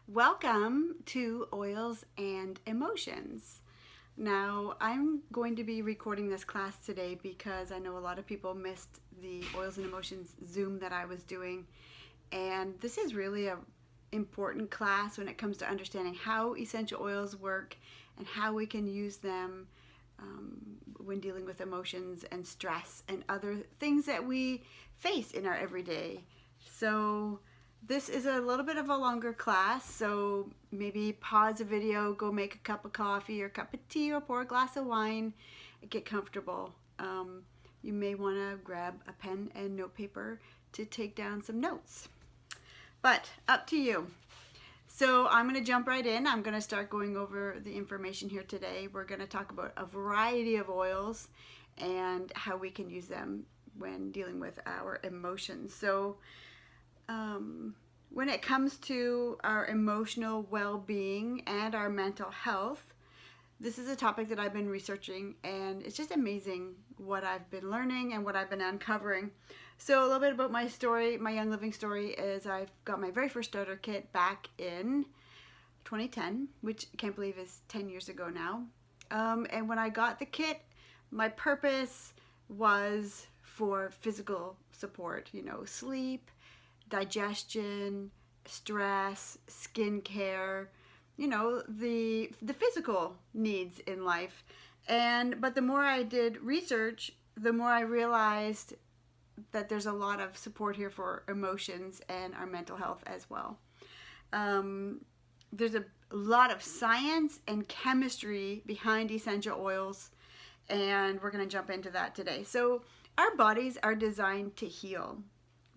Welcome to Oils and Emotions. Now, I'm going to be recording this class today because I know a lot of people missed the Oils and Emotions Zoom that I was doing. And this is really an important class when it comes to understanding how essential oils work and how we can use them when dealing with emotions and stress and other things that we face in our everyday. So, this is a little bit of a longer class, so maybe pause the video, go make a cup of coffee or a cup of tea or pour a glass of wine, get comfortable. You may want to grab a pen and notepaper to take down some notes. But up to you. So I'm going to jump right in. I'm going to start going over the information here today. We're going to talk about a variety of oils and how we can use them when dealing with our emotions. So when it comes to our emotional well-being and our mental health, this is a topic that I've been researching, and it's just amazing what I've been learning and what I've been uncovering. So a little bit about my story, my Young Living story, is I got my very first starter kit back in 2010, which I can't believe is 10 years ago now. And when I got the kit, my purpose was for physical support, sleep, digestion, stress, skincare, the physical needs in life. But the more I did research, the more I realized that there's a lot of support here for emotions and our mental health as well. There's a lot of science and chemistry behind essential oils, and we're going to jump into that today. So our bodies are designed to heal.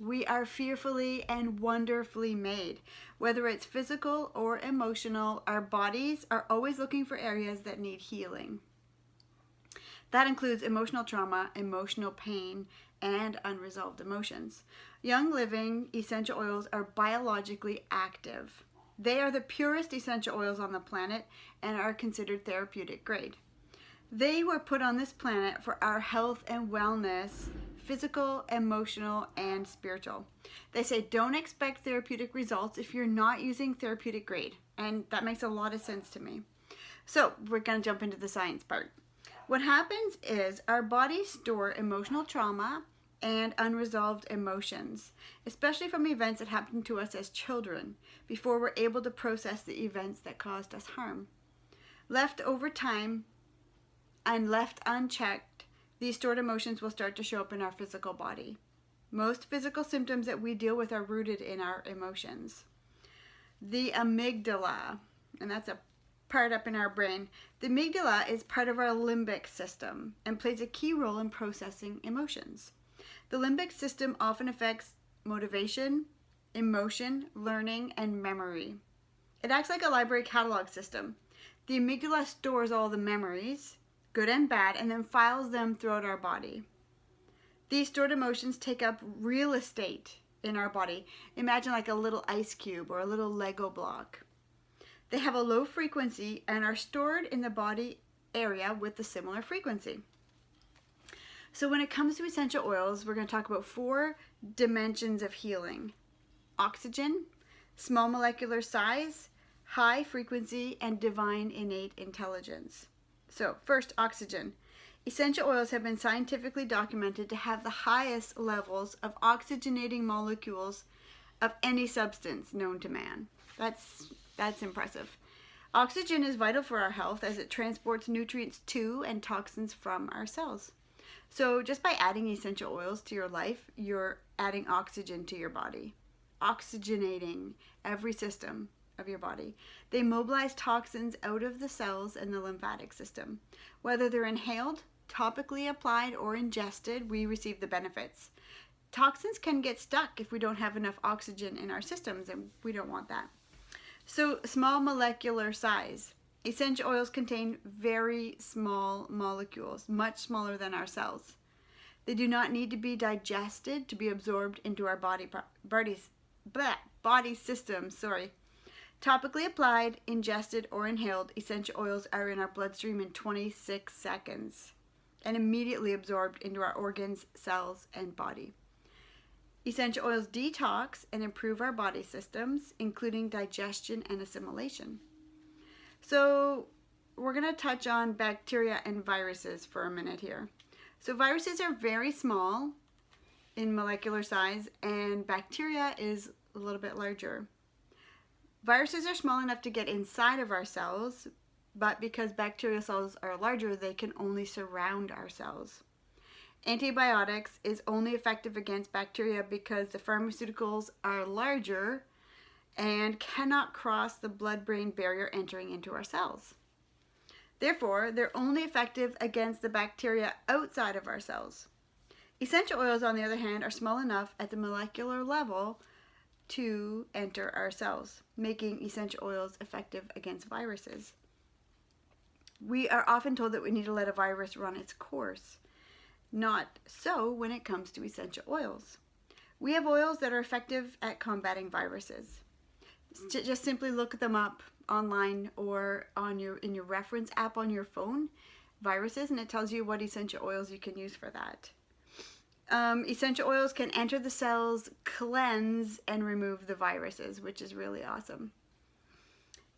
We are fearfully and wonderfully made. Whether it's physical or emotional, our bodies are always looking for areas that need healing. That includes emotional trauma, emotional pain, and unresolved emotions. Young Living essential oils are biologically active. They are the purest essential oils on the planet and are considered therapeutic grade. They were put on this planet for our health and wellness, physical, emotional, and spiritual. They say don't expect therapeutic results if you're not using therapeutic grade, and that makes a lot of sense to me. So we're going to jump into the science part. What happens is our bodies store emotional trauma and unresolved emotions, especially from events that happened to us as children, before we're able to process the events that caused us harm. Left over time and left unchecked, these stored emotions will start to show up in our physical body. Most physical symptoms that we deal with are rooted in our emotions. The amygdala, and that's a part up in our brain. The amygdala is part of our limbic system and plays a key role in processing emotions. The limbic system often affects motivation, emotion, learning, and memory. It acts like a library catalog system. The amygdala stores all the memories, good and bad, and then files them throughout our body. These stored emotions take up real estate in our body. Imagine like a little ice cube or a little Lego block. They have a low frequency and are stored in the body area with a similar frequency. So when it comes to essential oils, we're going to talk about 4 dimensions of healing: oxygen, small molecular size, high frequency, and divine innate intelligence. So first, oxygen. Essential oils have been scientifically documented to have the highest levels of oxygenating molecules of any substance known to man. That's impressive. Oxygen is vital for our health as it transports nutrients to and toxins from our cells. So just by adding essential oils to your life, you're adding oxygen to your body, oxygenating every system of your body. They mobilize toxins out of the cells and the lymphatic system. Whether they're inhaled, topically applied, or ingested, we receive the benefits. Toxins can get stuck if we don't have enough oxygen in our systems, and we don't want that. So, small molecular size. Essential oils contain very small molecules, much smaller than our cells. They do not need to be digested to be absorbed into our body system. Topically applied, ingested, or inhaled, essential oils are in our bloodstream in 26 seconds and immediately absorbed into our organs, cells, and body. Essential oils detox and improve our body systems, including digestion and assimilation. So we're going to touch on bacteria and viruses for a minute here. So viruses are very small in molecular size, and bacteria is a little bit larger. Viruses are small enough to get inside of our cells, but because bacterial cells are larger, they can only surround our cells. Antibiotics is only effective against bacteria because the pharmaceuticals are larger and cannot cross the blood-brain barrier entering into our cells. Therefore, they're only effective against the bacteria outside of our cells. Essential oils, on the other hand, are small enough at the molecular level to enter our cells, making essential oils effective against viruses. We are often told that we need to let a virus run its course. Not so when it comes to essential oils. We have oils that are effective at combating viruses. Just simply look them up online or in your reference app on your phone, viruses, and it tells you what essential oils you can use for that. Essential oils can enter the cells, cleanse, and remove the viruses, which is really awesome.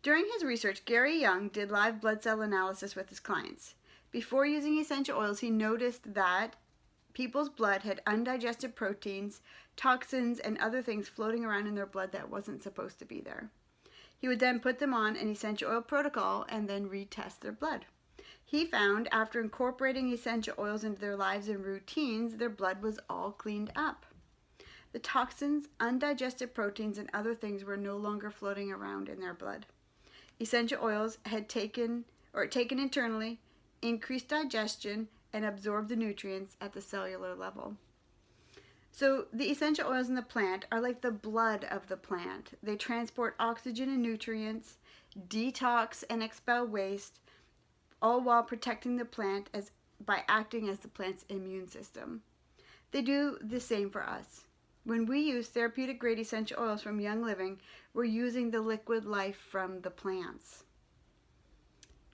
During his research, Gary Young did live blood cell analysis with his clients. Before using essential oils, he noticed that people's blood had undigested proteins, toxins, and other things floating around in their blood that wasn't supposed to be there. He would then put them on an essential oil protocol and then retest their blood. He found after incorporating essential oils into their lives and routines, their blood was all cleaned up. The toxins, undigested proteins, and other things were no longer floating around in their blood. Essential oils had taken internally, increased digestion, and absorbed the nutrients at the cellular level. So the essential oils in the plant are like the blood of the plant. They transport oxygen and nutrients, detox and expel waste, all while protecting the plant by acting as the plant's immune system. They do the same for us. When we use therapeutic grade essential oils from Young Living, we're using the liquid life from the plants.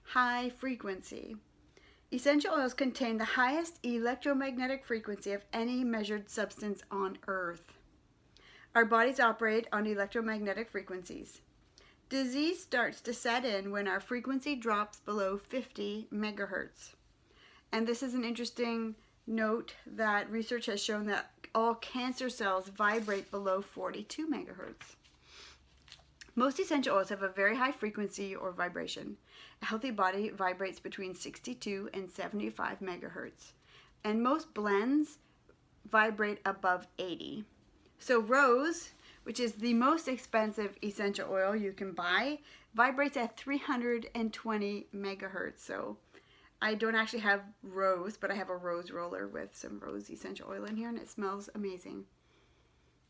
High frequency. Essential oils contain the highest electromagnetic frequency of any measured substance on Earth. Our bodies operate on electromagnetic frequencies. Disease starts to set in when our frequency drops below 50 megahertz. And this is an interesting note that research has shown that all cancer cells vibrate below 42 megahertz. Most essential oils have a very high frequency or vibration. A healthy body vibrates between 62 and 75 megahertz. And most blends vibrate above 80. So rose, which is the most expensive essential oil you can buy, vibrates at 320 megahertz. So I don't actually have rose, but I have a rose roller with some rose essential oil in here, and it smells amazing.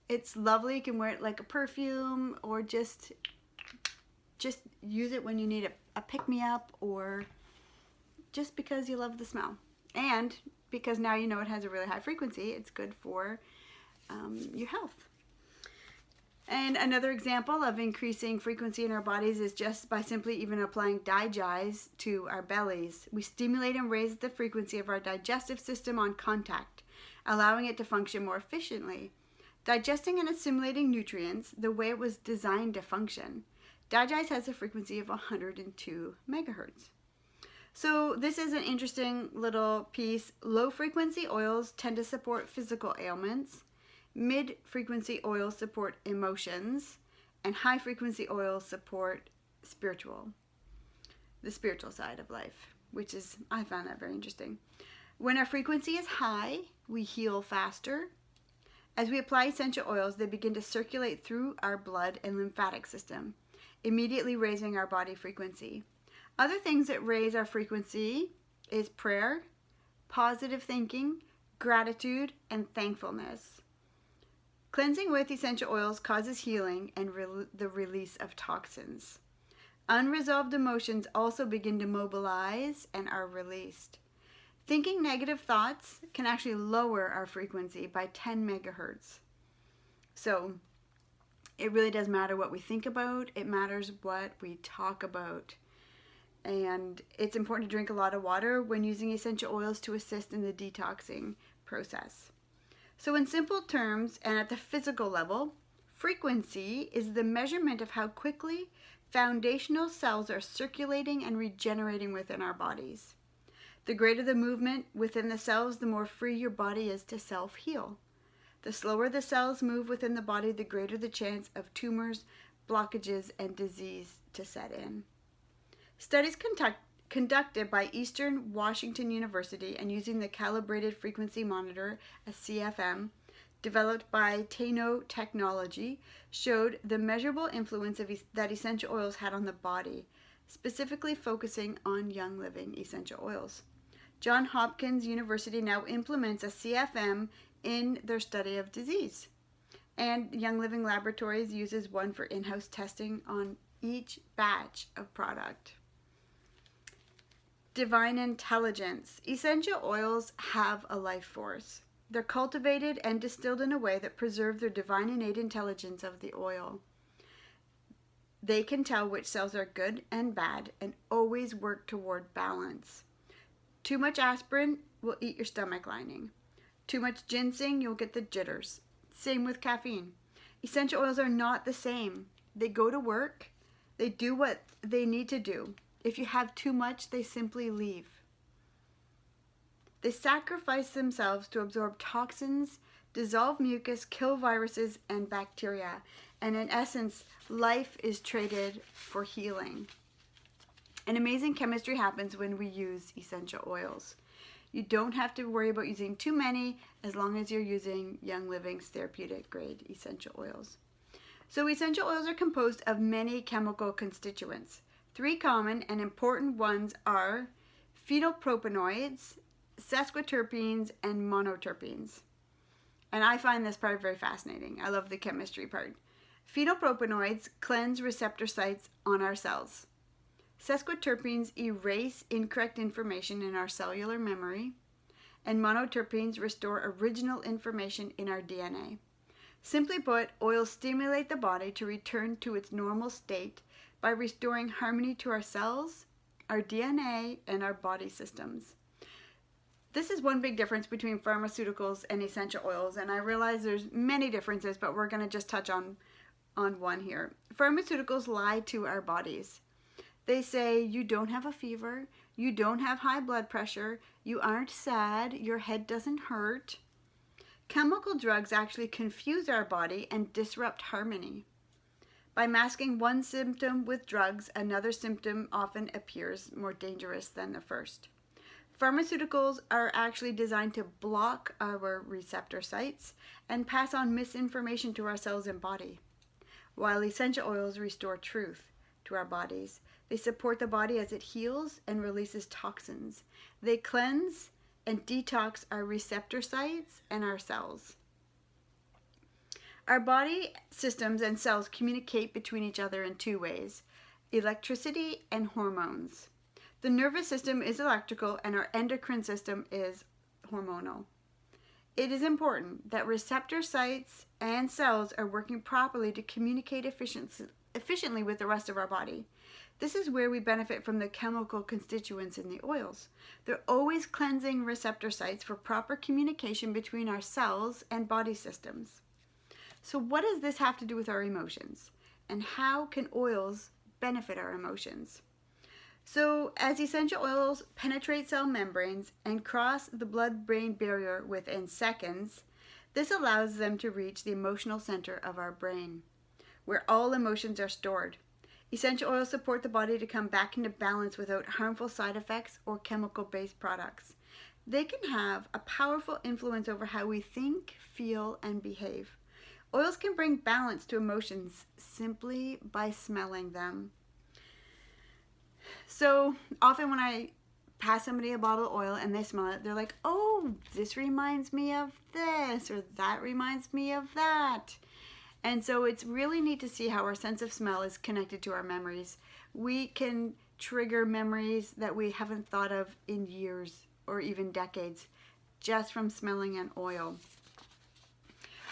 It's lovely. You can wear it like a perfume, or just use it when you need a pick-me-up, or just because you love the smell. And because now you know it has a really high frequency, it's good for your health. And another example of increasing frequency in our bodies is just by simply even applying digize to our bellies. We stimulate and raise the frequency of our digestive system on contact, allowing it to function more efficiently. Digesting and assimilating nutrients the way it was designed to function. Digize has a frequency of 102 megahertz. So this is an interesting little piece. Low frequency oils tend to support physical ailments. Mid-frequency oils support emotions, and high-frequency oils support the spiritual side of life, which is, I found that very interesting. When our frequency is high, we heal faster. As we apply essential oils, they begin to circulate through our blood and lymphatic system, immediately raising our body frequency. Other things that raise our frequency is prayer, positive thinking, gratitude, and thankfulness. Cleansing with essential oils causes healing and the release of toxins. Unresolved emotions also begin to mobilize and are released. Thinking negative thoughts can actually lower our frequency by 10 megahertz. So it really does matter what we think about. It matters what we talk about. And it's important to drink a lot of water when using essential oils to assist in the detoxing process. So in simple terms and at the physical level, frequency is the measurement of how quickly foundational cells are circulating and regenerating within our bodies. The greater the movement within the cells, the more free your body is to self-heal. The slower the cells move within the body, the greater the chance of tumors, blockages, and disease to set in. Studies conducted by Eastern Washington University and using the Calibrated Frequency Monitor, a CFM, developed by Tano Technology, showed the measurable influence that essential oils had on the body, specifically focusing on young living essential oils. Johns Hopkins University now implements a CFM in their study of disease, and Young Living Laboratories uses one for in-house testing on each batch of product. Divine intelligence. Essential oils have a life force. They're cultivated and distilled in a way that preserve their divine innate intelligence of the oil. They can tell which cells are good and bad and always work toward balance. Too much aspirin will eat your stomach lining. Too much ginseng, you'll get the jitters. Same with caffeine. Essential oils are not the same. They go to work. They do what they need to do. If you have too much, they simply leave. They sacrifice themselves to absorb toxins, dissolve mucus, kill viruses and bacteria. And in essence, life is traded for healing. An amazing chemistry happens when we use essential oils. You don't have to worry about using too many as long as you're using Young Living's therapeutic grade essential oils. So essential oils are composed of many chemical constituents. 3 common and important ones are phytopropanoids, sesquiterpenes, and monoterpenes. And I find this part very fascinating. I love the chemistry part. Phytopropanoids cleanse receptor sites on our cells. Sesquiterpenes erase incorrect information in our cellular memory, and monoterpenes restore original information in our DNA. Simply put, oils stimulate the body to return to its normal state by restoring harmony to our cells, our DNA, and our body systems. This is one big difference between pharmaceuticals and essential oils, and I realize there's many differences, but we're going to just touch on one here. Pharmaceuticals lie to our bodies. They say you don't have a fever, you don't have high blood pressure, you aren't sad, your head doesn't hurt. Chemical drugs actually confuse our body and disrupt harmony. By masking one symptom with drugs, another symptom often appears more dangerous than the first. Pharmaceuticals are actually designed to block our receptor sites and pass on misinformation to our cells and body, while essential oils restore truth to our bodies. They support the body as it heals and releases toxins. They cleanse and detox our receptor sites and our cells. Our body systems and cells communicate between each other in 2 ways: electricity and hormones. The nervous system is electrical and our endocrine system is hormonal. It is important that receptor sites and cells are working properly to communicate efficiently with the rest of our body. This is where we benefit from the chemical constituents in the oils. They're always cleansing receptor sites for proper communication between our cells and body systems. So what does this have to do with our emotions? And how can oils benefit our emotions? So as essential oils penetrate cell membranes and cross the blood-brain barrier within seconds, this allows them to reach the emotional center of our brain, where all emotions are stored. Essential oils support the body to come back into balance without harmful side effects or chemical-based products. They can have a powerful influence over how we think, feel, and behave. Oils can bring balance to emotions simply by smelling them. So often when I pass somebody a bottle of oil and they smell it, they're like, oh, this reminds me of this, or that reminds me of that. And so it's really neat to see how our sense of smell is connected to our memories. We can trigger memories that we haven't thought of in years or even decades just from smelling an oil.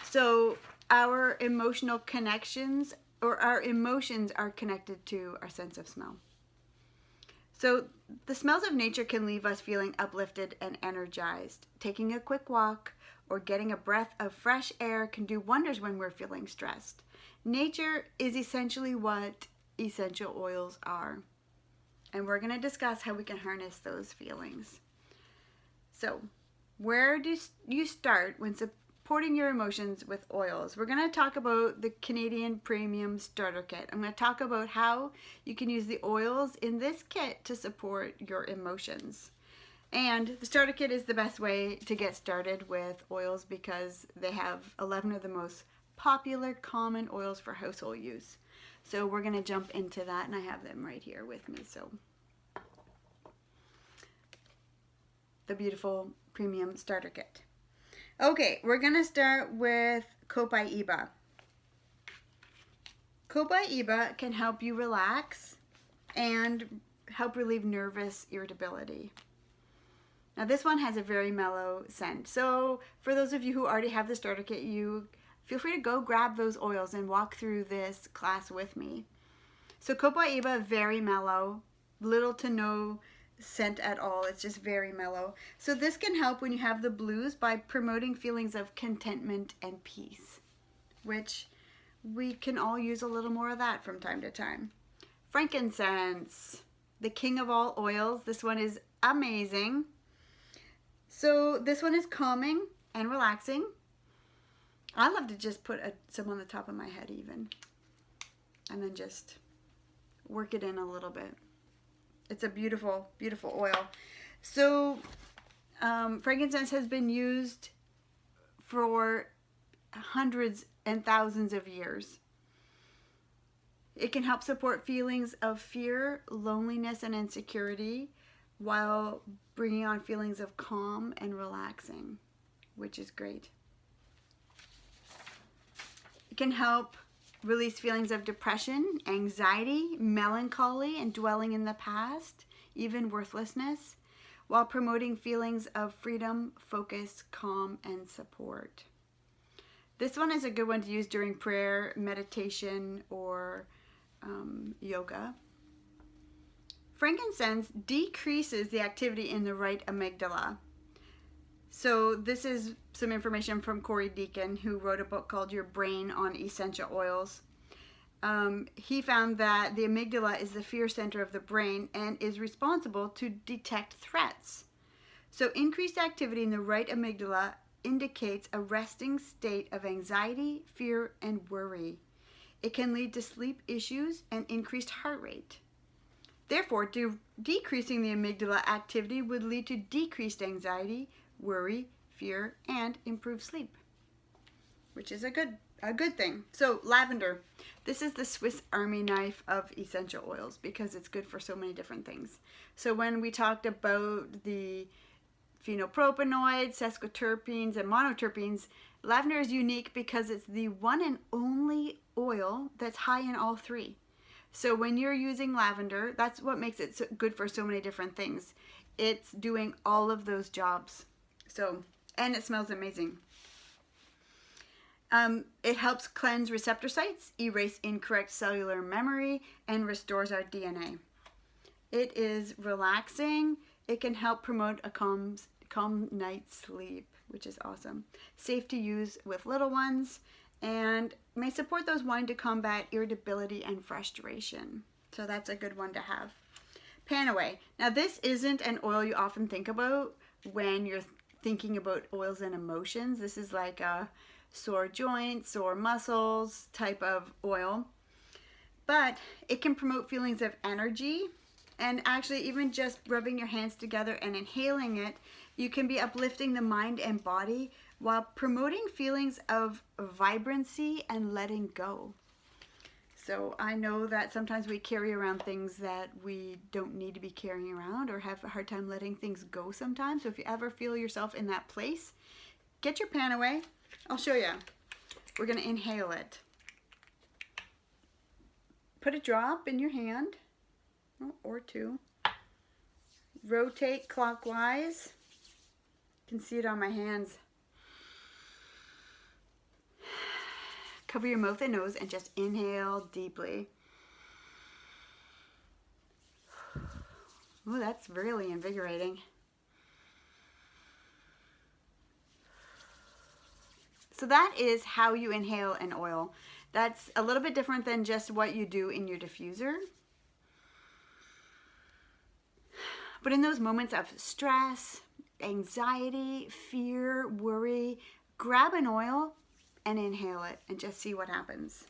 So our emotional connections, or our emotions, are connected to our sense of smell. So the smells of nature can leave us feeling uplifted and energized. Taking a quick walk or getting a breath of fresh air can do wonders when we're feeling stressed. Nature is essentially what essential oils are. And we're going to discuss how we can harness those feelings. So, where do you start when supporting your emotions with oils? We're going to talk about the Canadian Premium Starter Kit. I'm going to talk about how you can use the oils in this kit to support your emotions. And the starter kit is the best way to get started with oils because they have 11 of the most popular common oils for household use. So we're going to jump into that, and I have them right here with me. So the beautiful Premium Starter Kit. Okay, we're going to start with Copaiba. Copaiba can help you relax and help relieve nervous irritability. Now this one has a very mellow scent. So for those of you who already have the starter kit, you feel free to go grab those oils and walk through this class with me. So Copaiba, very mellow, little to no scent at all. It's just very mellow. So this can help when you have the blues by promoting feelings of contentment and peace, which we can all use a little more of that from time to time. Frankincense, the king of all oils. This one is amazing. So this one is calming and relaxing. I love to just put some on the top of my head even, and then just work it in a little bit. It's a beautiful, beautiful oil. So frankincense has been used for hundreds and thousands of years. It can help support feelings of fear, loneliness, and insecurity while bringing on feelings of calm and relaxing, which is great. It can help release feelings of depression, anxiety, melancholy, and dwelling in the past, even worthlessness, while promoting feelings of freedom, focus, calm, and support. This one is a good one to use during prayer, meditation, or yoga. Frankincense decreases the activity in the right amygdala. So this is some information from Corey Deacon, who wrote a book called Your Brain on Essential Oils. He found that the amygdala is the fear center of the brain and is responsible to detect threats. So increased activity in the right amygdala indicates a resting state of anxiety, fear, and worry. It can lead to sleep issues and increased heart rate. Therefore, decreasing the amygdala activity would lead to decreased anxiety, worry, fear, and improved sleep, which is a good thing. So lavender, this is the Swiss Army knife of essential oils because it's good for so many different things. So when we talked about the phenylpropanoids, sesquiterpenes, and monoterpenes, lavender is unique because it's the one and only oil that's high in all three. So when you're using lavender, that's what makes it so good for so many different things. It's doing all of those jobs. So, and it smells amazing. It helps cleanse receptor sites, erase incorrect cellular memory, and restores our DNA. It is relaxing. It can help promote a calm night's sleep, which is awesome. Safe to use with little ones, and may support those wanting to combat irritability and frustration. So that's a good one to have. Panaway. Now this isn't an oil you often think about when you're thinking about oils and emotions. This is like a sore joints, sore muscles type of oil. But it can promote feelings of energy, and actually even just rubbing your hands together and inhaling it, you can be uplifting the mind and body while promoting feelings of vibrancy and letting go. So I know that sometimes we carry around things that we don't need to be carrying around or have a hard time letting things go sometimes. So if you ever feel yourself in that place, get your Panaway. I'll show you. We're going to inhale it. Put a drop in your hand, or two. Rotate clockwise. You can see it on my hands. Cover your mouth and nose and just inhale deeply. Oh, that's really invigorating. So that is how you inhale an oil. That's a little bit different than just what you do in your diffuser. But in those moments of stress, anxiety, fear, worry, grab an oil and inhale it and just see what happens.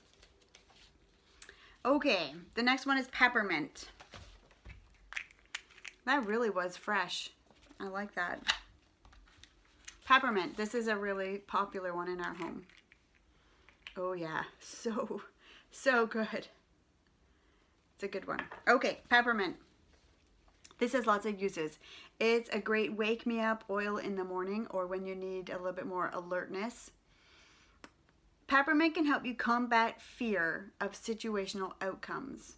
Okay, the next one is peppermint. That really was fresh. I like that. Peppermint, this is a really popular one in our home. Oh yeah, so good. It's a good one. Okay, peppermint. This has lots of uses. It's a great wake me up oil in the morning or when you need a little bit more alertness. Peppermint can help you combat fear of situational outcomes.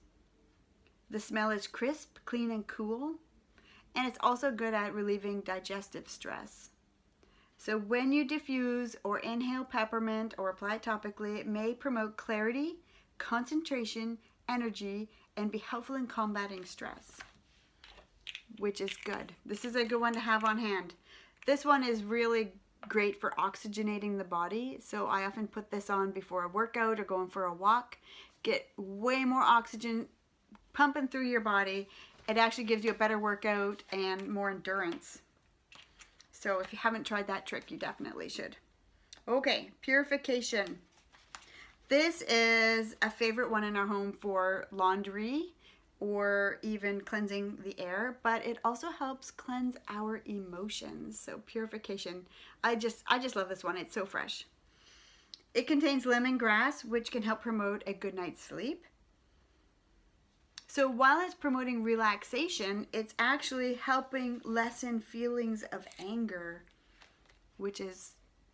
The smell is crisp, clean, and cool. And it's also good at relieving digestive stress. So when you diffuse or inhale peppermint or apply it topically, it may promote clarity, concentration, energy, and be helpful in combating stress, which is good. This is a good one to have on hand. This one is really great for oxygenating the body. So I often put this on before a workout or going for a walk. Get way more oxygen pumping through your body. It actually gives you a better workout and more endurance. So if you haven't tried that trick, you definitely should. Okay, purification. This is a favorite one in our home for laundry or even cleansing the air, but it also helps cleanse our emotions. So purification, I just love this one. It's so fresh. It contains lemongrass, which can help promote a good night's sleep. So while it's promoting relaxation, it's actually helping lessen feelings of anger, which is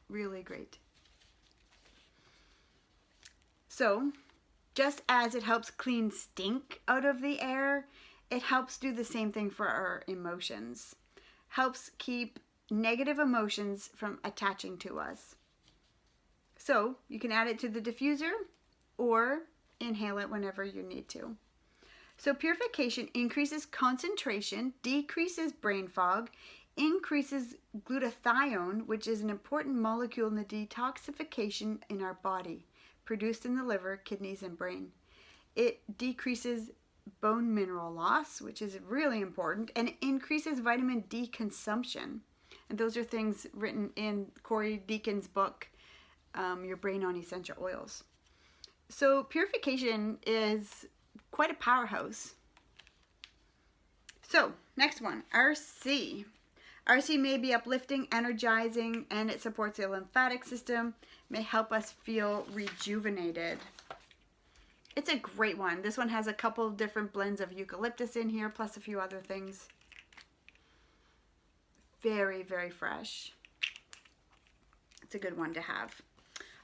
really great. So just as it helps clean stink out of the air, it helps do the same thing for our emotions. Helps keep negative emotions from attaching to us. So you can add it to the diffuser or inhale it whenever you need to. So purification increases concentration, decreases brain fog, increases glutathione, which is an important molecule in the detoxification in our body, produced in the liver, kidneys, and brain. It decreases bone mineral loss, which is really important, and it increases vitamin D consumption. And those are things written in Corey Deacon's book, Your Brain on Essential Oils. So purification is quite a powerhouse. So next one, RC. RC may be uplifting, energizing, and it supports the lymphatic system, may help us feel rejuvenated. It's a great one. This one has a couple different blends of eucalyptus in here, plus a few other things. Very, very fresh. It's a good one to have.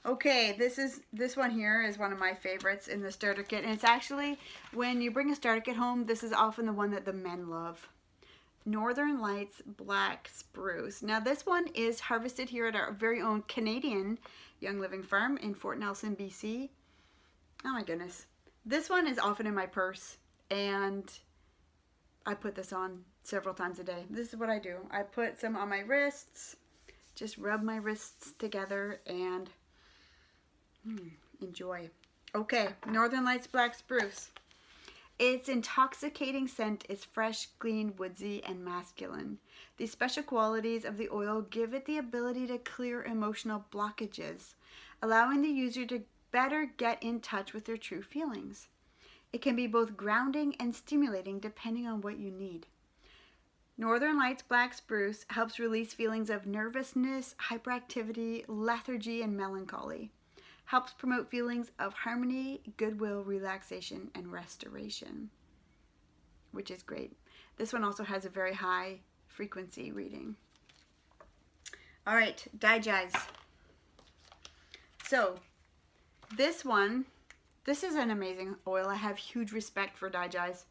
Okay, this one here is one of my favorites in the starter kit, and it's actually, when you bring a starter kit home, this is often the one that the men love. Northern Lights Black Spruce. Now this one is harvested here at our very own Canadian Young Living Farm in Fort Nelson, BC. Oh my goodness. This one is often in my purse, and I put this on several times a day. This is what I do. I put some on my wrists, just rub my wrists together and enjoy. Okay, Northern Lights Black Spruce. Its intoxicating scent is fresh, clean, woodsy, and masculine. These special qualities of the oil give it the ability to clear emotional blockages, allowing the user to better get in touch with their true feelings. It can be both grounding and stimulating depending on what you need. Northern Lights Black Spruce helps release feelings of nervousness, hyperactivity, lethargy, and melancholy. Helps promote feelings of harmony, goodwill, relaxation, and restoration, which is great. This one also has a very high frequency reading. All right, Digest. So this is an amazing oil. I have huge respect for Digest.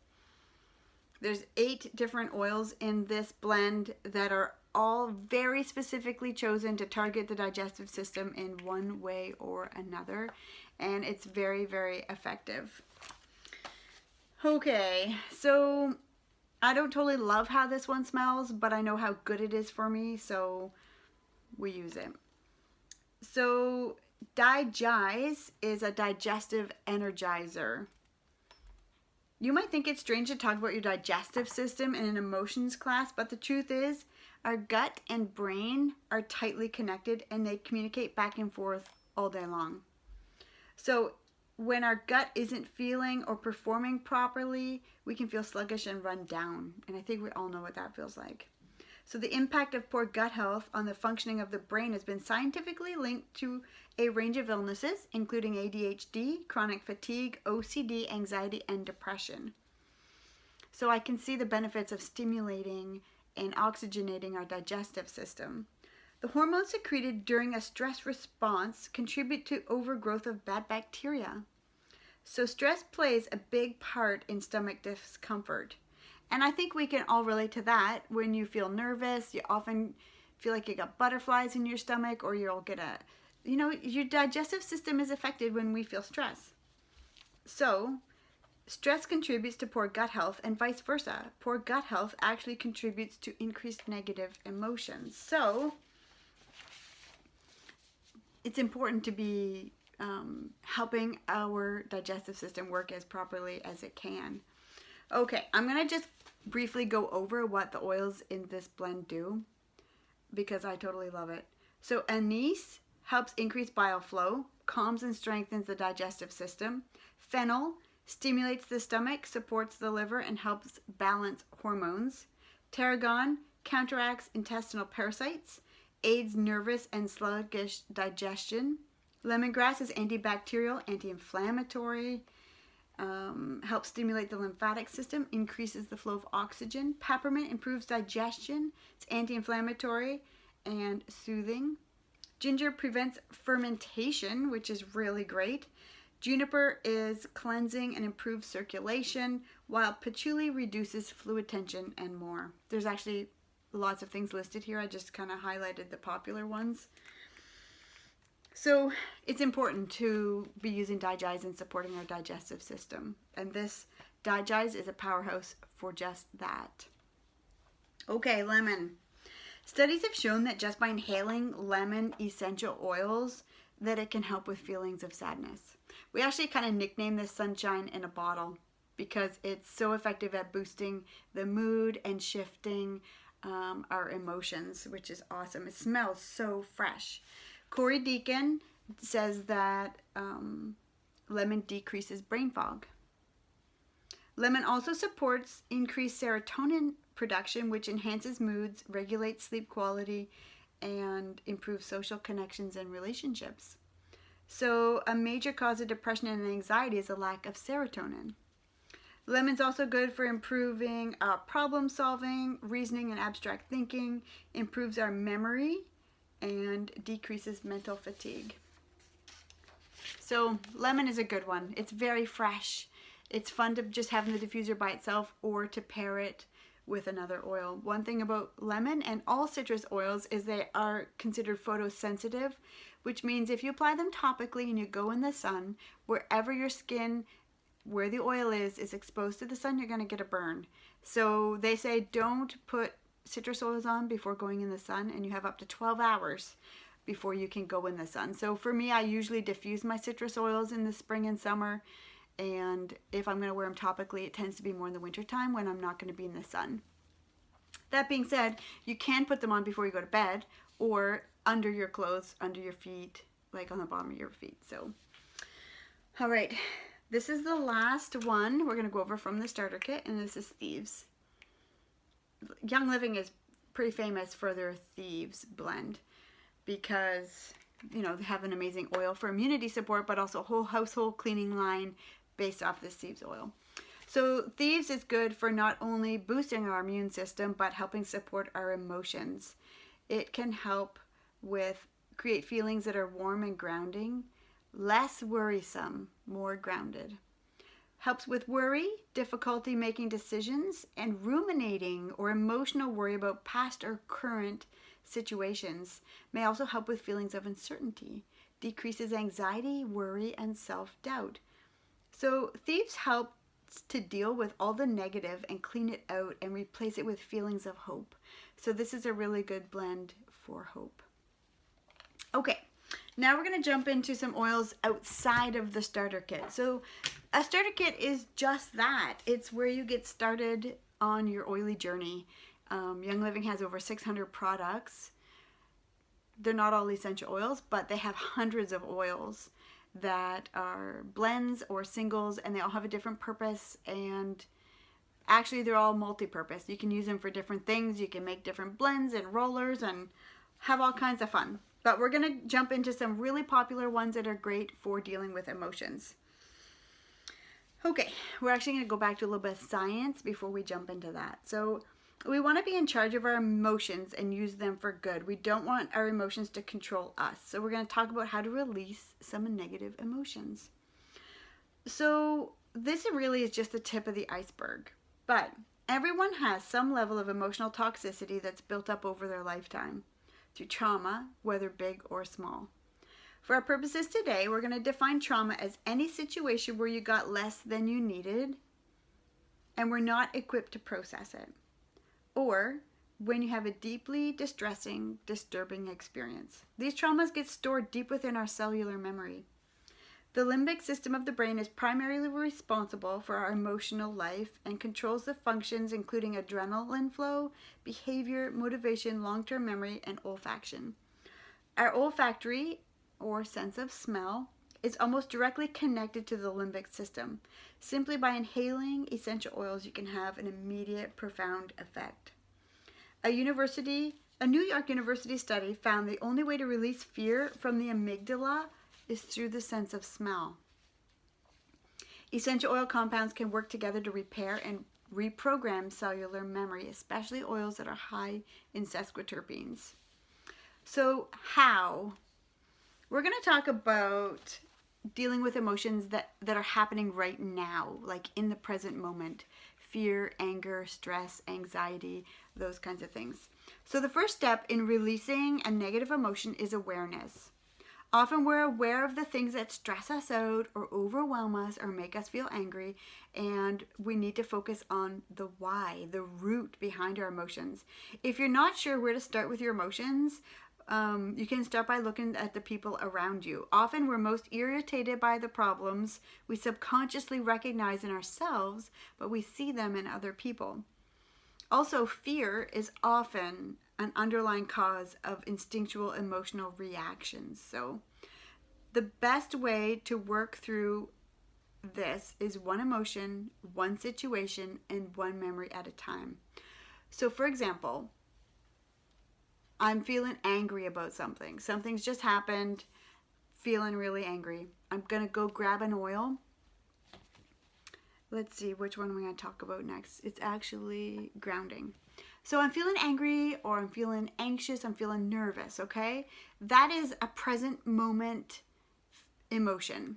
There's 8 different oils in this blend that are all very specifically chosen to target the digestive system in one way or another, and it's very, very effective. Okay, so I don't totally love how this one smells, but I know how good it is for me, so we use it. So Digize is a digestive energizer. You might think it's strange to talk about your digestive system in an emotions class, but the truth is our gut and brain are tightly connected and they communicate back and forth all day long. So when our gut isn't feeling or performing properly, we can feel sluggish and run down. And I think we all know what that feels like. So the impact of poor gut health on the functioning of the brain has been scientifically linked to a range of illnesses, including ADHD, chronic fatigue, OCD, anxiety, and depression. So I can see the benefits of stimulating and oxygenating our digestive system. The hormones secreted during a stress response contribute to overgrowth of bad bacteria. So stress plays a big part in stomach discomfort. And I think we can all relate to that. When you feel nervous, you often feel like you got butterflies in your stomach, or you'll get your digestive system is affected when we feel stress. So stress contributes to poor gut health and vice versa. Poor gut health actually contributes to increased negative emotions. So it's important to be helping our digestive system work as properly as it can. Okay, I'm going to just briefly go over what the oils in this blend do because I totally love it. So anise helps increase bile flow, calms and strengthens the digestive system. Fennel stimulates the stomach, supports the liver, and helps balance hormones. Tarragon counteracts intestinal parasites, aids nervous and sluggish digestion. Lemongrass is antibacterial, anti-inflammatory, helps stimulate the lymphatic system, increases the flow of oxygen. Peppermint improves digestion. It's anti-inflammatory and soothing. Ginger prevents fermentation, which is really great. Juniper is cleansing and improves circulation, while patchouli reduces fluid tension and more. There's actually lots of things listed here. I just kind of highlighted the popular ones. So it's important to be using Digize and supporting our digestive system. And this Digize is a powerhouse for just that. Okay, lemon. Studies have shown that just by inhaling lemon essential oils, that it can help with feelings of sadness. We actually kind of nicknamed this sunshine in a bottle because it's so effective at boosting the mood and shifting our emotions, which is awesome. It smells so fresh. Corey Deacon says that lemon decreases brain fog. Lemon also supports increased serotonin production, which enhances moods, regulates sleep quality, and improves social connections and relationships. So a major cause of depression and anxiety is a lack of serotonin. Lemon's also good for improving problem solving, reasoning, and abstract thinking, improves our memory, and decreases mental fatigue. So lemon is a good one. It's very fresh. It's fun to just have in the diffuser by itself or to pair it with another oil. One thing about lemon and all citrus oils is they are considered photosensitive, which means if you apply them topically and you go in the sun, wherever your skin, where the oil is exposed to the sun, you're going to get a burn. So they say don't put citrus oils on before going in the sun, and you have up to 12 hours before you can go in the sun. So for me, I usually diffuse my citrus oils in the spring and summer, and if I'm going to wear them topically, it tends to be more in the winter time when I'm not going to be in the sun. That being said, you can put them on before you go to bed or under your clothes, under your feet, like on the bottom of your feet. So, all right, this is the last one we're going to go over from the starter kit, and this is Thieves. Young Living is pretty famous for their Thieves blend because, they have an amazing oil for immunity support, but also a whole household cleaning line based off this Thieves oil. So Thieves is good for not only boosting our immune system, but helping support our emotions. It can help with create feelings that are warm and grounding, less worrisome, more grounded. Helps with worry, difficulty making decisions, and ruminating or emotional worry about past or current situations. May also help with feelings of uncertainty. Decreases anxiety, worry, and self-doubt. So Thieves helps to deal with all the negative and clean it out and replace it with feelings of hope. So this is a really good blend for hope. Okay, Now we're going to jump into some oils outside of the starter kit. So a starter kit is just that. It's where you get started on your oily journey. Young Living has over 600 products. They're not all essential oils, but they have hundreds of oils that are blends or singles, and they all have a different purpose, and actually they're all multi-purpose. You can use them for different things. You can make different blends and rollers and have all kinds of fun. But we're going to jump into some really popular ones that are great for dealing with emotions. Okay, we're actually going to go back to a little bit of science before we jump into that. So we want to be in charge of our emotions and use them for good. We don't want our emotions to control us. So we're going to talk about how to release some negative emotions. So this really is just the tip of the iceberg. But everyone has some level of emotional toxicity that's built up over their lifetime through trauma, whether big or small. For our purposes today, we're going to define trauma as any situation where you got less than you needed and were not equipped to process it, or when you have a deeply distressing, disturbing experience. These traumas get stored deep within our cellular memory. The limbic system of the brain is primarily responsible for our emotional life and controls the functions including adrenaline flow, behavior, motivation, long-term memory, and olfaction. Our olfactory, or sense of smell, is almost directly connected to the limbic system. Simply by inhaling essential oils, you can have an immediate, profound effect. A New York University study found the only way to release fear from the amygdala is through the sense of smell. Essential oil compounds can work together to repair and reprogram cellular memory, especially oils that are high in sesquiterpenes. So how? We're going to talk about dealing with emotions that are happening right now, like in the present moment. Fear, anger, stress, anxiety, those kinds of things. So the first step in releasing a negative emotion is awareness. Often we're aware of the things that stress us out or overwhelm us or make us feel angry, and we need to focus on the why, the root behind our emotions. If you're not sure where to start with your emotions, you can start by looking at the people around you. Often we're most irritated by the problems we subconsciously recognize in ourselves, but we see them in other people. Also, fear is often an underlying cause of instinctual emotional reactions. So the best way to work through this is one emotion, one situation, and one memory at a time. So for example, I'm feeling angry about something. Something's just happened, feeling really angry. I'm going to go grab an oil. Let's see, which one am I going to talk about next? It's actually grounding. So I'm feeling angry, or I'm feeling anxious, I'm feeling nervous, okay? That is a present moment emotion.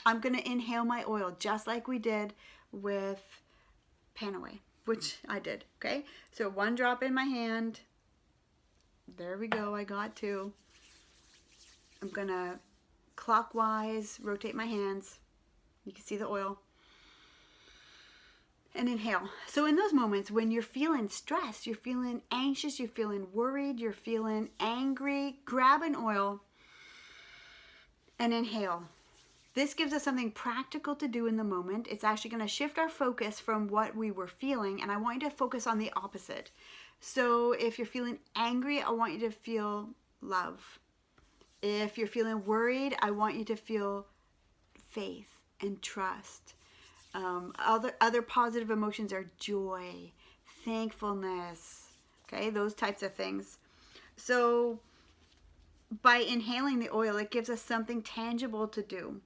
I'm going to inhale my oil just like we did with Panaway, which I did, okay? So one drop in my hand. There we go, I got two. I'm going to clockwise rotate my hands. You can see the oil. And inhale. So in those moments when you're feeling stressed, you're feeling anxious, you're feeling worried, you're feeling angry, grab an oil and inhale. This gives us something practical to do in the moment. It's actually going to shift our focus from what we were feeling, and I want you to focus on the opposite. So if you're feeling angry, I want you to feel love. If you're feeling worried, I want you to feel faith and trust. Other positive emotions are joy, thankfulness, okay, those types of things. So by inhaling the oil, it gives us something tangible to do.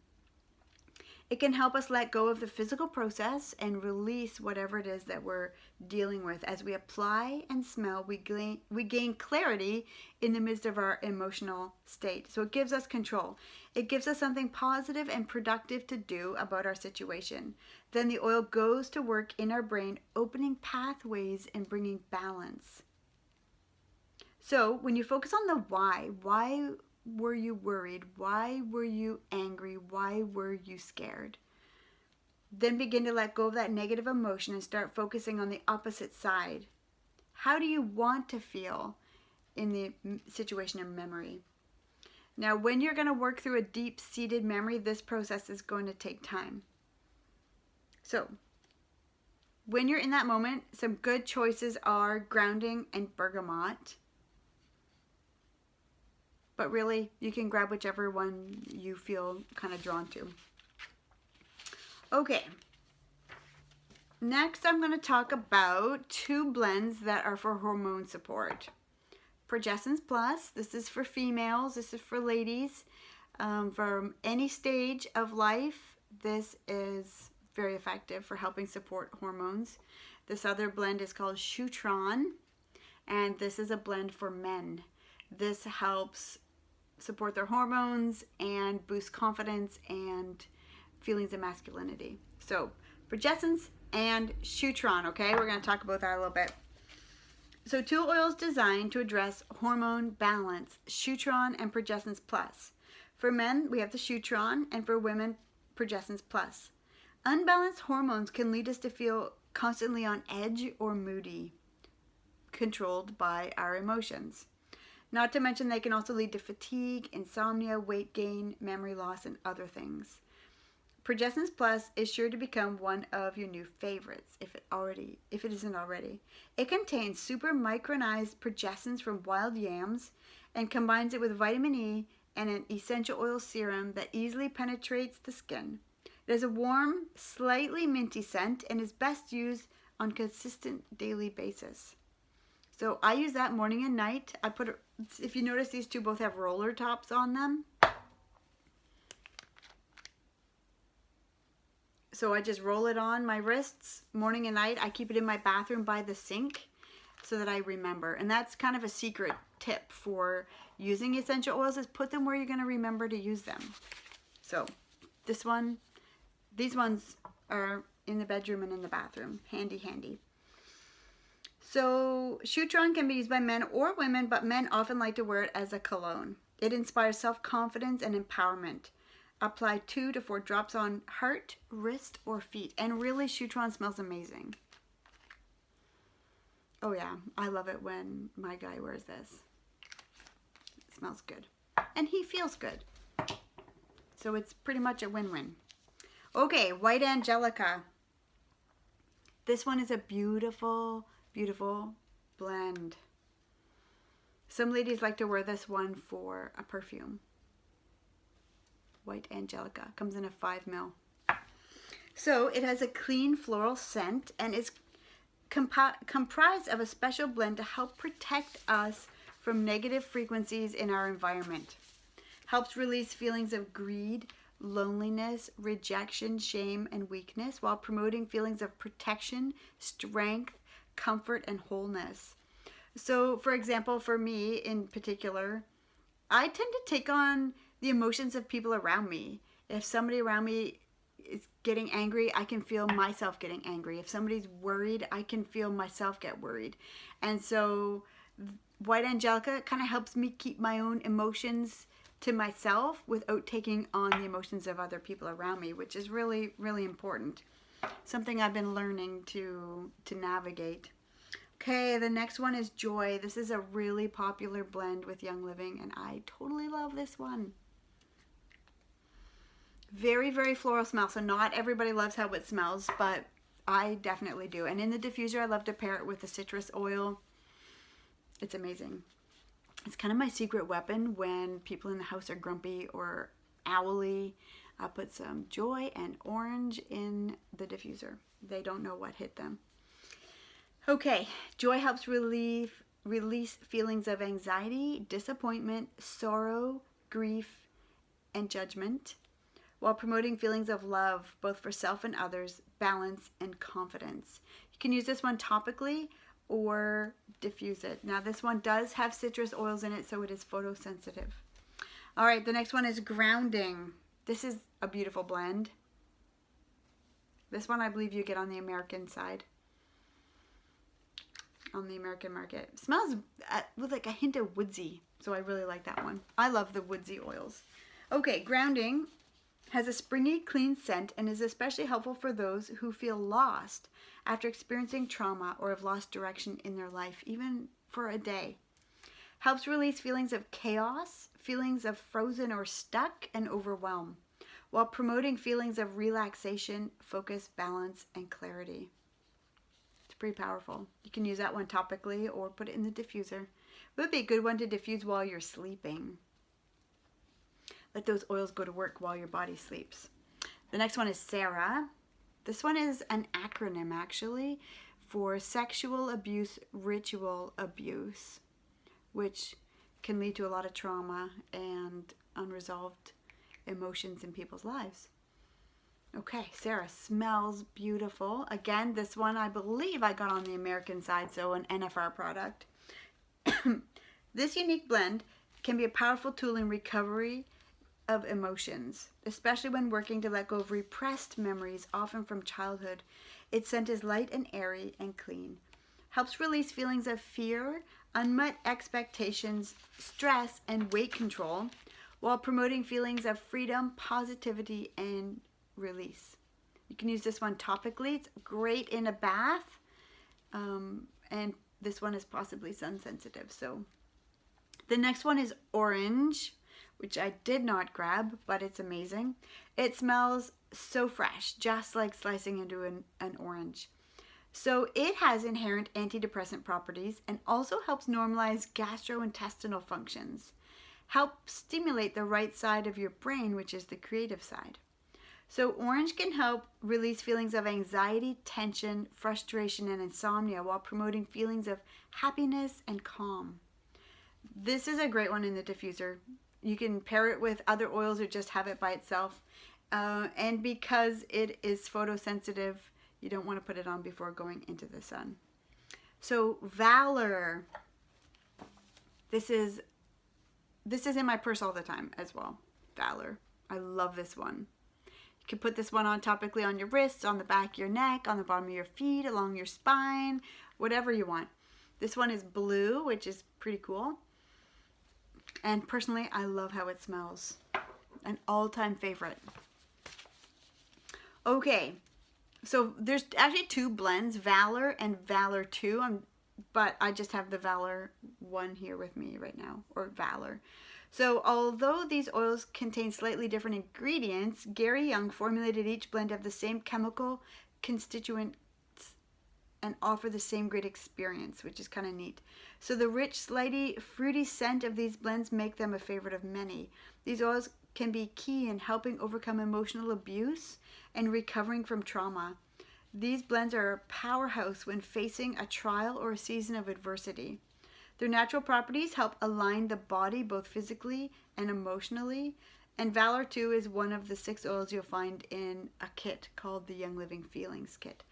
It can help us let go of the physical process and release whatever it is that we're dealing with. As we apply and smell, we gain clarity in the midst of our emotional state. So it gives us control. It gives us something positive and productive to do about our situation. Then the oil goes to work in our brain, opening pathways and bringing balance. So when you focus on the why were you worried? Why were you angry? Why were you scared? Then begin to let go of that negative emotion and start focusing on the opposite side. How do you want to feel in the situation of memory? Now, when you're going to work through a deep-seated memory, this process is going to take time. So, when you're in that moment, some good choices are grounding and bergamot. But really, you can grab whichever one you feel kind of drawn to. Okay. Next, I'm going to talk about 2 blends that are for hormone support. Progessence Plus, this is for females, this is for ladies. From any stage of life, this is very effective for helping support hormones. This other blend is called Shutron, and this is a blend for men. This helps support their hormones and boost confidence and feelings of masculinity. So, Progessence and Shutron, okay? We're going to talk about that a little bit. So 2 oils designed to address hormone balance, Shutron and Progessence Plus. For men, we have the Shutron, and for women, Progessence Plus. Unbalanced hormones can lead us to feel constantly on edge or moody, controlled by our emotions. Not to mention they can also lead to fatigue, insomnia, weight gain, memory loss, and other things. Progessence Plus is sure to become one of your new favorites if it isn't already. It contains super micronized progestins from wild yams and combines it with vitamin E and an essential oil serum that easily penetrates the skin. It has a warm, slightly minty scent and is best used on a consistent daily basis. So I use that morning and night. If you notice, these 2 both have roller tops on them. So I just roll it on my wrists morning and night. I keep it in my bathroom by the sink so that I remember. And that's kind of a secret tip for using essential oils, is put them where you're going to remember to use them. So these ones are in the bedroom and in the bathroom. Handy, handy. So Shutron can be used by men or women, but men often like to wear it as a cologne. It inspires self-confidence and empowerment. Apply 2 to 4 drops on heart, wrist, or feet. And really, Shutron smells amazing. Oh yeah, I love it when my guy wears this. It smells good. And he feels good. So it's pretty much a win-win. Okay, White Angelica. This one is a beautiful, beautiful blend. Some ladies like to wear this one for a perfume. White Angelica comes in a 5 ml. So it has a clean floral scent and is comprised of a special blend to help protect us from negative frequencies in our environment. Helps release feelings of greed, loneliness, rejection, shame, and weakness while promoting feelings of protection, strength, comfort, and wholeness. So, for example, for me in particular, I tend to take on the emotions of people around me. If somebody around me is getting angry, I can feel myself getting angry. If somebody's worried, I can feel myself get worried. And so White Angelica kind of helps me keep my own emotions to myself without taking on the emotions of other people around me, which is really, really important. Something I've been learning to navigate. Okay, the next one is Joy. This is a really popular blend with Young Living, and I totally love this one. Very, very floral smell. So not everybody loves how it smells, but I definitely do. And in the diffuser, I love to pair it with the citrus oil. It's amazing. It's kind of my secret weapon when people in the house are grumpy or owly. I put some Joy and orange in the diffuser. They don't know what hit them. Okay, Joy helps release feelings of anxiety, disappointment, sorrow, grief, and judgment, while promoting feelings of love, both for self and others, balance, and confidence. You can use this one topically or diffuse it. Now this one does have citrus oils in it, so it is photosensitive. All right, the next one is Grounding. This is a beautiful blend. This one I believe you get on the American side, on the American market. It smells with like a hint of woodsy, so I really like that one. I love the woodsy oils. Okay, Grounding has a springy, clean scent and is especially helpful for those who feel lost after experiencing trauma or have lost direction in their life, even for a day. Helps release feelings of chaos, feelings of frozen or stuck, and overwhelm, while promoting feelings of relaxation, focus, balance, and clarity. It's pretty powerful. You can use that one topically or put it in the diffuser. It would be a good one to diffuse while you're sleeping. Let those oils go to work while your body sleeps. The next one is Sarah. This one is an acronym actually for sexual abuse, ritual abuse, which can lead to a lot of trauma and unresolved emotions in people's lives. Okay, Sarah smells beautiful. Again, this one I believe I got on the American side, so an NFR product. This unique blend can be a powerful tool in recovery of emotions, especially when working to let go of repressed memories, often from childhood. Its scent is light and airy and clean. Helps release feelings of fear, unmet expectations, stress, and weight control, while promoting feelings of freedom, positivity, and release. You can use this one topically. It's great in a bath, and this one is possibly sun sensitive. So the next one is Orange, which I did not grab, but it's amazing. It smells so fresh, just like slicing into an orange. So it has inherent antidepressant properties and also helps normalize gastrointestinal functions. Helps stimulate the right side of your brain, which is the creative side. So orange can help release feelings of anxiety, tension, frustration, and insomnia while promoting feelings of happiness and calm. This is a great one in the diffuser. You can pair it with other oils or just have it by itself. And because it is photosensitive, you don't want to put it on before going into the sun. So Valor. This is in my purse all the time as well. Valor. I love this one. You can put this one on topically on your wrists, on the back of your neck, on the bottom of your feet, along your spine, whatever you want. This one is blue, which is pretty cool. And personally, I love how it smells. An all-time favorite. Okay, so there's actually two blends, Valor and Valor 2, but I just have the Valor 1 here with me right now, or Valor. So although these oils contain slightly different ingredients, Gary Young formulated each blend of the same chemical constituents and offer the same great experience, which is kind of neat. So the rich, slightly fruity scent of these blends make them a favorite of many. These oils can be key in helping overcome emotional abuse and recovering from trauma. These blends are a powerhouse when facing a trial or a season of adversity. Their natural properties help align the body both physically and emotionally. And Valor 2 is one of the 6 oils you'll find in a kit called the Young Living Feelings Kit.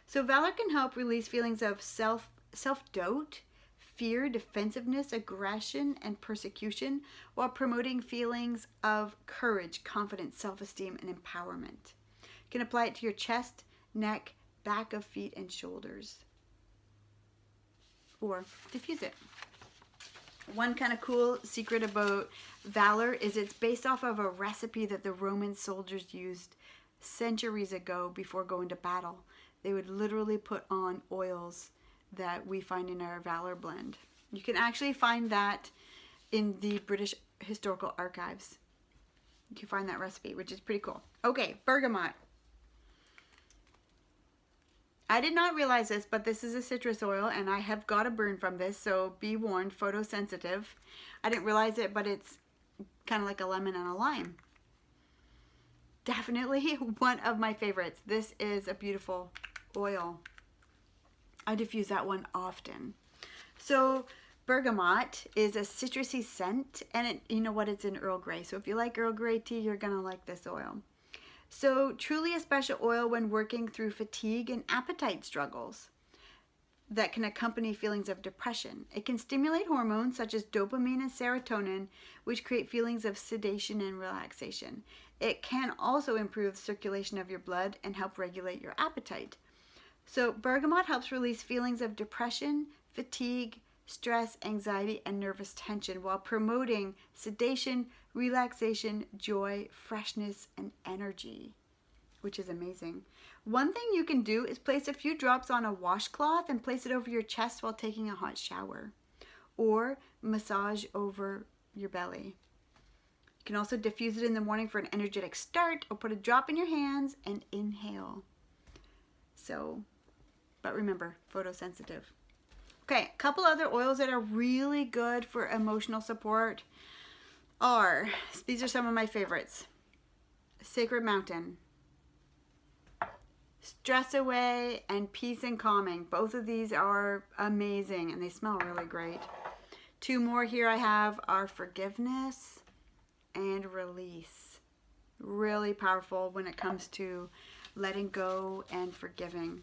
So Valor can help release feelings of self-doubt, fear, defensiveness, aggression, and persecution, while promoting feelings of courage, confidence, self-esteem, and empowerment. You can apply it to your chest, neck, back of feet, and shoulders. Or diffuse it. One kind of cool secret about Valor is it's based off of a recipe that the Roman soldiers used centuries ago before going to battle. They would literally put on oils that we find in our Valor blend. You can actually find that in the British Historical Archives. You can find that recipe, which is pretty cool. Okay, bergamot. I did not realize this, but this is a citrus oil, and I have got a burn from this, so be warned, photosensitive. I didn't realize it, but it's kind of like a lemon and a lime. Definitely one of my favorites. This is a beautiful oil. I diffuse that one often. So bergamot is a citrusy scent, and you know what, it's in Earl Grey. So if you like Earl Grey tea, you're gonna like this oil. So truly a special oil when working through fatigue and appetite struggles that can accompany feelings of depression. It can stimulate hormones such as dopamine and serotonin, which create feelings of sedation and relaxation. It can also improve the circulation of your blood and help regulate your appetite. So bergamot helps release feelings of depression, fatigue, stress, anxiety, and nervous tension while promoting sedation, relaxation, joy, freshness, and energy, which is amazing. One thing you can do is place a few drops on a washcloth and place it over your chest while taking a hot shower. or massage over your belly. You can also diffuse it in the morning for an energetic start, or put a drop in your hands and inhale. So, but remember, photosensitive. Okay, a couple other oils that are really good for emotional support are, these are some of my favorites. Sacred Mountain, Stress Away, and Peace and Calming. Both of these are amazing and they smell really great. Two more here I have are Forgiveness and Release. Really powerful when it comes to letting go and forgiving.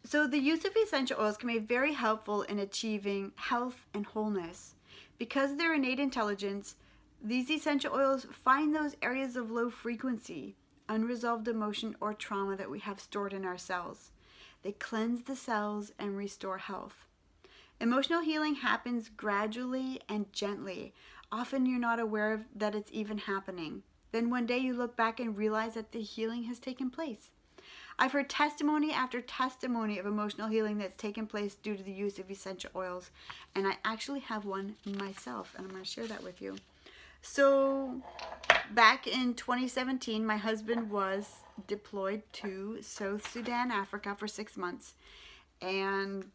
So the use of essential oils can be very helpful in achieving health and wholeness. Because of their innate intelligence, these essential oils find those areas of low frequency, unresolved emotion, or trauma that we have stored in our cells. They cleanse the cells and restore health. Emotional healing happens gradually and gently. Often you're not aware of that it's even happening. Then one day you look back and realize that the healing has taken place. I've heard testimony after testimony of emotional healing that's taken place due to the use of essential oils. And I actually have one myself, and I'm going to share that with you. So back in 2017, my husband was deployed to South Sudan, Africa for 6 months. And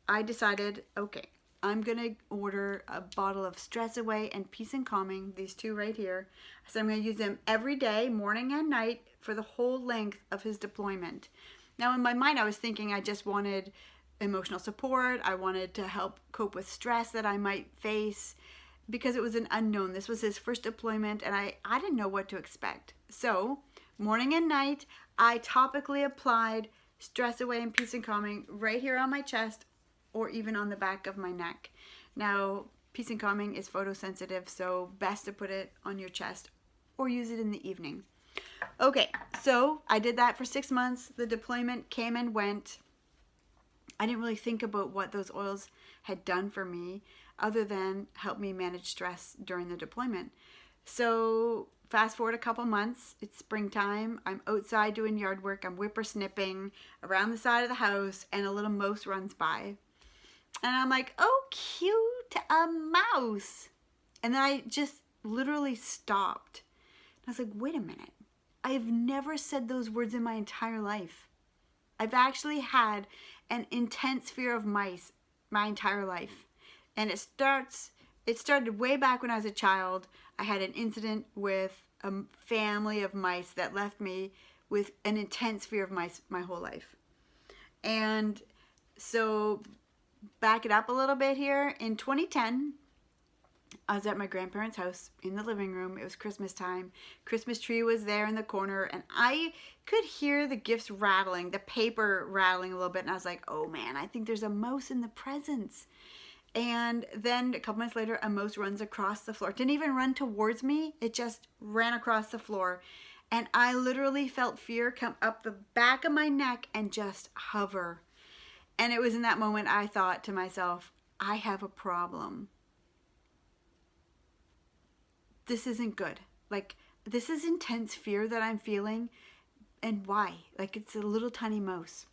I decided, okay, I'm going to order a bottle of Stress Away and Peace and Calming, these two right here. So I'm going to use them every day, morning and night, for the whole length of his deployment. Now in my mind, I was thinking I just wanted emotional support. I wanted to help cope with stress that I might face because it was an unknown. This was his first deployment and I didn't know what to expect. So morning and night, I topically applied Stress Away and Peace and Calming right here on my chest or even on the back of my neck. Now, Peace and Calming is photosensitive, so best to put it on your chest or use it in the evening. Okay, so I did that for 6 months. The deployment came and went. I didn't really think about what those oils had done for me other than help me manage stress during the deployment. So fast forward a couple months, it's springtime, I'm outside doing yard work, I'm whippersnipping around the side of the house, and a little mouse runs by. And I'm like, oh, cute, a mouse. And then I just literally stopped. I was like, wait a minute. I've never said those words in my entire life. I've actually had an intense fear of mice my entire life. And it started way back when I was a child. I had an incident with a family of mice that left me with an intense fear of mice my whole life. And so back it up a little bit here. In 2010, I was at my grandparents' house in the living room. It was Christmas time. Christmas tree was there in the corner, and I could hear the gifts rattling, the paper rattling a little bit, and I was like, oh man, I think there's a mouse in the presents. And then a couple minutes later, a mouse runs across the floor. It didn't even run towards me. It just ran across the floor. And I literally felt fear come up the back of my neck and just hover. And it was in that moment I thought to myself, I have a problem. This isn't good. Like, this is intense fear that I'm feeling. And why? Like, it's a little tiny mouse.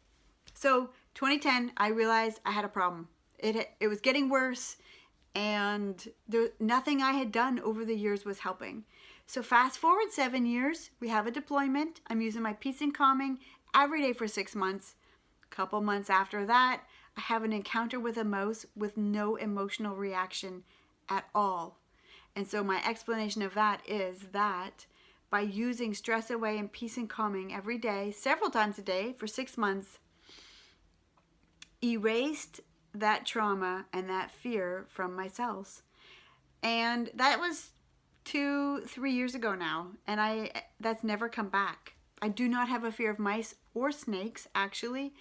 So 2010, I realized I had a problem. It was getting worse, and nothing I had done over the years was helping. So fast forward 7 years, we have a deployment. I'm using my Peace and Calming every day for 6 months. A couple months after that, I have an encounter with a mouse with no emotional reaction at all. And so my explanation of that is that by using Stress Away and Peace and Calming every day, several times a day for 6 months, erased that trauma and that fear from my cells. And that was 2-3 years ago now, and that's never come back. I do not have a fear of mice or snakes actually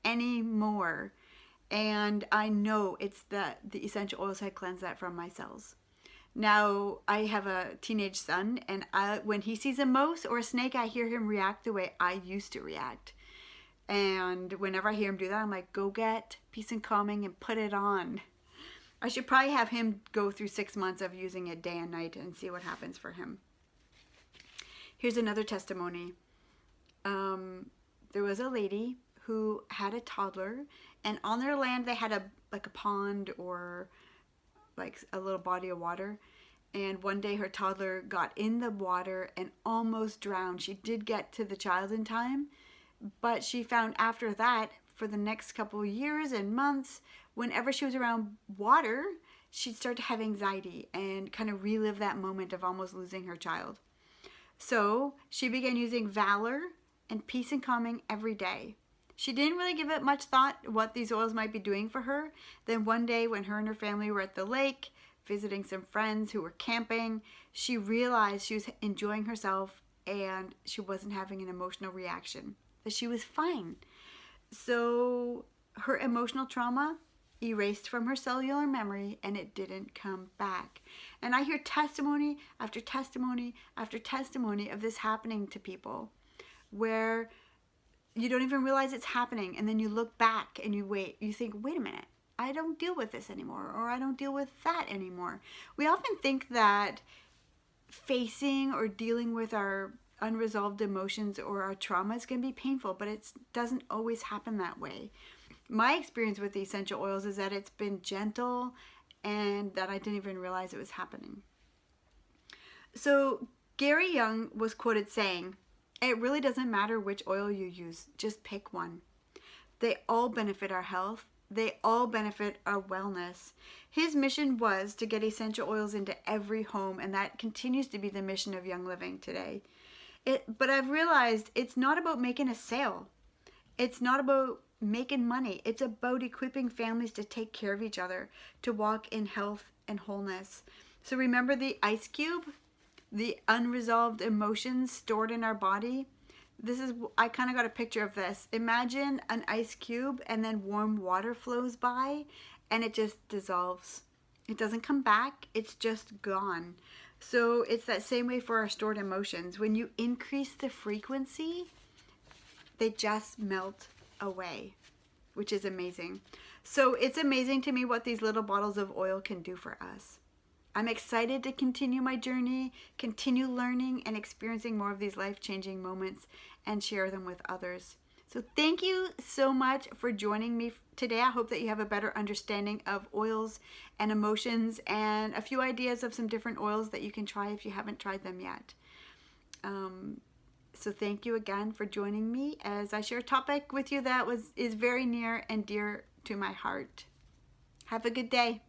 anymore. And I know it's the essential oils had cleansed that from my cells. Now, I have a teenage son, and when he sees a mouse or a snake, I hear him react the way I used to react. And whenever I hear him do that, I'm like, go get Peace and Calming and put it on. I should probably have him go through 6 months of using it day and night and see what happens for him. Here's another testimony. There was a lady who had a toddler, and on their land they had a pond or like a little body of water. And one day her toddler got in the water and almost drowned. She did get to the child in time, but she found after that, for the next couple of years and months, whenever she was around water, she'd start to have anxiety and kind of relive that moment of almost losing her child. So she began using valor and peace and calming every day. She didn't really give it much thought what these oils might be doing for her. Then one day when her and her family were at the lake, visiting some friends who were camping, she realized she was enjoying herself and she wasn't having an emotional reaction, that she was fine. So her emotional trauma erased from her cellular memory and it didn't come back. And I hear testimony after testimony after testimony of this happening to people where you don't even realize it's happening, and then you look back and you think, wait a minute, I don't deal with this anymore, or I don't deal with that anymore. We often think that facing or dealing with our unresolved emotions or our traumas can be painful, but it doesn't always happen that way. My experience with the essential oils is that it's been gentle and that I didn't even realize it was happening. So Gary Young was quoted saying, "It really doesn't matter which oil you use, just pick one. They all benefit our health. They all benefit our wellness." His mission was to get essential oils into every home, and that continues to be the mission of Young Living today. But I've realized it's not about making a sale. It's not about making money. It's about equipping families to take care of each other, to walk in health and wholeness. So remember the ice cube, the unresolved emotions stored in our body. I kind of got a picture of this. Imagine an ice cube and then warm water flows by and it just dissolves. It doesn't come back. It's just gone. So it's that same way for our stored emotions. When you increase the frequency, they just melt away, which is amazing. So it's amazing to me what these little bottles of oil can do for us. I'm excited to continue my journey, continue learning and experiencing more of these life-changing moments and share them with others. So thank you so much for joining me today. I hope that you have a better understanding of oils and emotions and a few ideas of some different oils that you can try if you haven't tried them yet. So thank you again for joining me as I share a topic with you that is very near and dear to my heart. Have a good day.